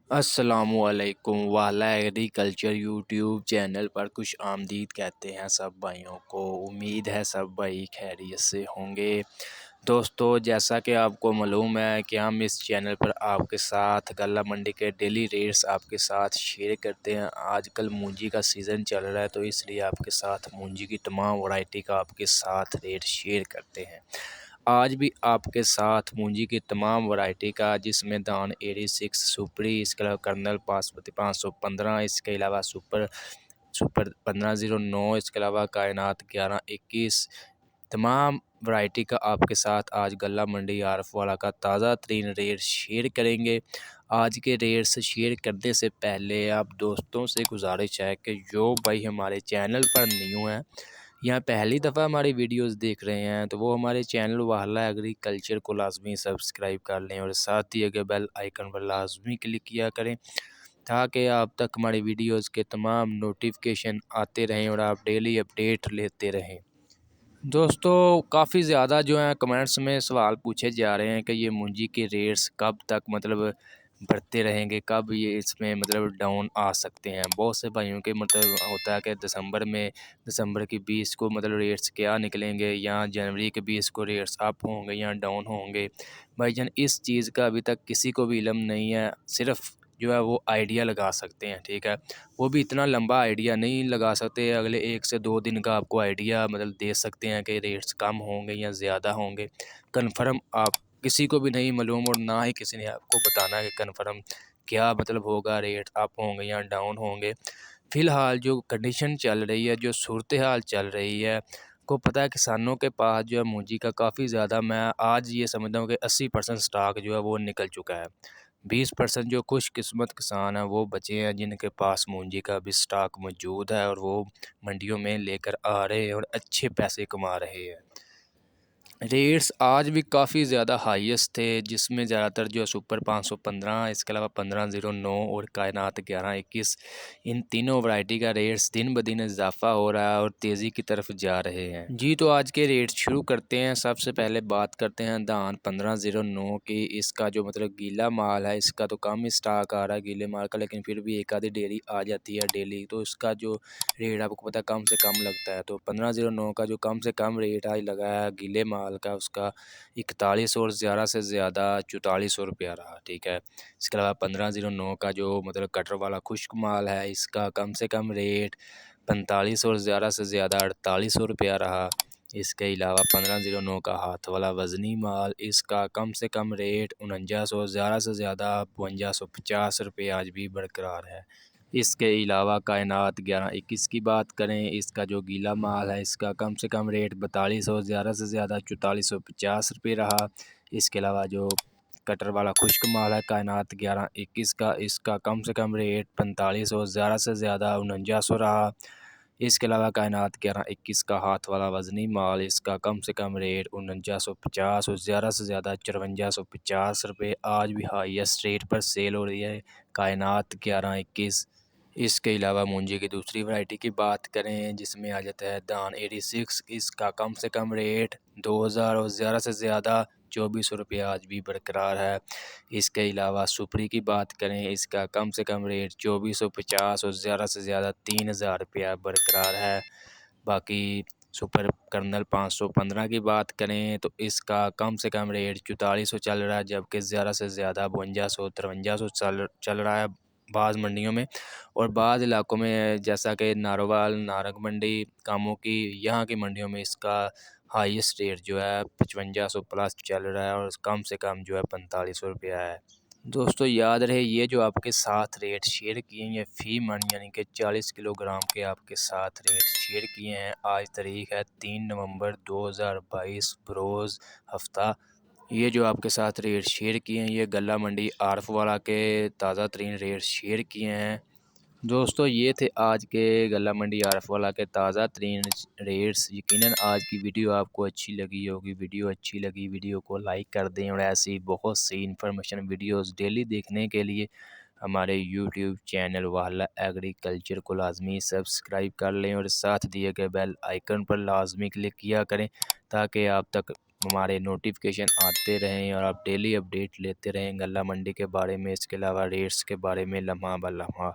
अस्सलामुअलैकुम वाला agriculture YouTube channel पर खुश आमदीद कहते हैं सब भाइयों को। उम्मीद है सब भाई खैरियत से होंगे। दोस्तों, जैसा कि आपको मालूम है कि हम इस चैनल पर आपके साथ गल्ला मंडी के डेली रेट्स आपके साथ शेयर करते हैं। आजकल मूंजी का सीज़न चल रहा है, तो इसलिए आपके साथ मूंजी की तमाम वैरायटी का आपके साथ रेट शेयर करते हैं। आज भी आपके साथ मूंजी की तमाम वैरायटी का, जिसमें धान 86 सुपरी, इसके अलावा कर्नल बासमती 515, इसके अलावा सुपर सुपर 1509, इसके अलावा कायनात 1121, तमाम वैरायटी का आपके साथ आज गल्ला मंडी आरफ वाला का ताज़ा तरीन रेट शेयर करेंगे। आज के रेट्स शेयर करने से पहले आप दोस्तों से गुजारिश है कि जो भाई हमारे चैनल पर न्यू हैं या पहली दफ़ा हमारी वीडियोस देख रहे हैं, तो वो हमारे चैनल वाला एग्रीकल्चर को लाजमी सब्सक्राइब कर लें और साथ ही अगर बेल आइकन पर लाजमी क्लिक किया करें, ताकि आप तक हमारी वीडियोस के तमाम नोटिफिकेशन आते रहें और आप डेली अपडेट लेते रहें। दोस्तों, काफ़ी ज़्यादा जो है कमेंट्स में सवाल पूछे जा रहे हैं कि ये मूंजी के रेट्स कब तक बढ़ते रहेंगे, कब ये इसमें डाउन आ सकते हैं। बहुत से भाइयों के होता है कि दिसंबर की 20 को रेट्स क्या निकलेंगे, या जनवरी के 20 को रेट्स अप होंगे या डाउन होंगे। भाईजान, इस चीज़ का अभी तक किसी को भी इल्म नहीं है। सिर्फ जो है वो आइडिया लगा सकते हैं, ठीक है। वो भी इतना लंबा आइडिया नहीं लगा सकते। अगले 1 से 2 दिन का आपको आइडिया दे सकते हैं कि रेट्स कम होंगे या ज़्यादा होंगे। कन्फर्म आप किसी को भी नहीं मालूम, और ना ही किसी ने आपको बताना है कि कन्फर्म क्या होगा, रेट अप होंगे या डाउन होंगे। फ़िलहाल जो कंडीशन चल रही है, जो सूरत हाल चल रही है, को पता है किसानों के पास जो है मूंजी का काफ़ी ज़्यादा, मैं आज ये समझता हूँ कि 80% स्टॉक जो है वो निकल चुका है। 20% जो खुशकिस्मत किसान हैं वो बचे हैं, जिनके पास मूंजी का भी स्टॉक मौजूद है और वो मंडियों में लेकर आ रहे हैं और अच्छे पैसे कमा रहे हैं। रेट्स आज भी काफ़ी ज़्यादा हाईएस्ट थे, जिसमें ज़्यादातर जो सुपर 515, इसके अलावा 1509 और कायनात 1121, इन तीनों वैरायटी का रेट्स दिन ब दिन इजाफा हो रहा है और तेज़ी की तरफ जा रहे हैं। जी, तो आज के रेट शुरू करते हैं। सबसे पहले बात करते हैं धान 1509 की। इसका जो गीला माल है, इसका तो कम ही स्टॉक आ रहा है गीले माल का, लेकिन फिर भी एक आधी डेयरी आ जाती है डेली, तो इसका जो रेट आपको पता है कम से कम लगता है। तो 1509 का जो कम से कम रेट आज लगा है गीले माल का, उसका 41 और ज़्यादा से ज़्यादा 4400 रुपया रहा, ठीक है। इसके अलावा 1509 का जो कटर वाला खुश्क माल है, इसका कम से कम रेट 45 और ज़्यादा से ज़्यादा 4800 रुपया रहा। इसके अलावा 1509 का हाथ वाला वज़नी माल, इसका कम से कम रेट 4900, ज़्यादा से ज़्यादा 5250 रुपये आज भी बरकरार है। इसके अलावा कायनात 1121 की बात करें, इसका जो गीला माल है, इसका कम से कम रेट 4200, ज़्यादा से ज़्यादा 4450 रुपये रहा। इसके अलावा जो कटर वाला खुश्क माल है कायनात 1121 का, इसका कम से कम रेट 4500, ज़्यादा से ज़्यादा 4900 रहा। इसके अलावा कायनात 1121 का हाथ वाला वज़नी माल, इसका कम से कम रेट 4950 और ज़्यादा से ज़्यादा 5450 रुपये आज भी हाईएस्ट रेट पर सेल हो रही है कायनात 1121। इसके अलावा मूंजी की दूसरी वैरायटी की बात करें, जिसमें आ जाता है धान 86, इसका कम से कम रेट 2000 और ज़्यादा से ज़्यादा 2400 रुपये आज भी बरकरार है। इसके अलावा सुपरी की बात करें, इसका कम से कम रेट 2450 और ज़्यादा से ज़्यादा 3000 रुपया बरकरार है। बाकी सुपर कर्नल 515 की बात करें, तो इसका कम से कम रेट 4400 चल रहा है, जबकि ज़्यादा से ज़्यादा 5200 5300 चल रहा है बाज़ मंडियों में। और बाज़ इलाकों में जैसा कि नारोवाल, नारंग मंडी, कामों की, यहाँ की मंडियों में इसका हाईएस्ट रेट जो है 5500 प्लस चल रहा है और कम से कम जो है 4500 रुपया है। दोस्तों, याद रहे ये जो आपके साथ रेट शेयर किए हैं, ये फ़ी मन यानी कि 40 किलोग्राम के आपके साथ रेट शेयर किए हैं। आज तारीख़ है 3 नवंबर 2022 बरोज़ हफ़्ता। ये जो आपके साथ रेट शेयर किए हैं, ये गल्ला मंडी आरफ वाला के ताज़ा तरीन रेट शेयर किए हैं। दोस्तों, ये थे आज के गल्ला मंडी आरफ वाला के ताज़ा तरीन रेट्स। यकीनन आज की वीडियो आपको अच्छी लगी होगी। वीडियो अच्छी लगी, वीडियो को लाइक कर दें और ऐसी बहुत सी इन्फॉर्मेशन वीडियोस डेली देखने के लिए हमारे यूट्यूब चैनल वाला एग्रीकल्चर को लाजमी सब्सक्राइब कर लें और साथ दिए गए बेल आइकन पर लाजमी क्लिक किया करें, ताकि आप तक हमारे नोटिफिकेशन आते रहें और आप डेली अपडेट लेते रहें गल्ला मंडी के बारे में, इसके अलावा रेट्स के बारे में लम्हा ब लम्हा।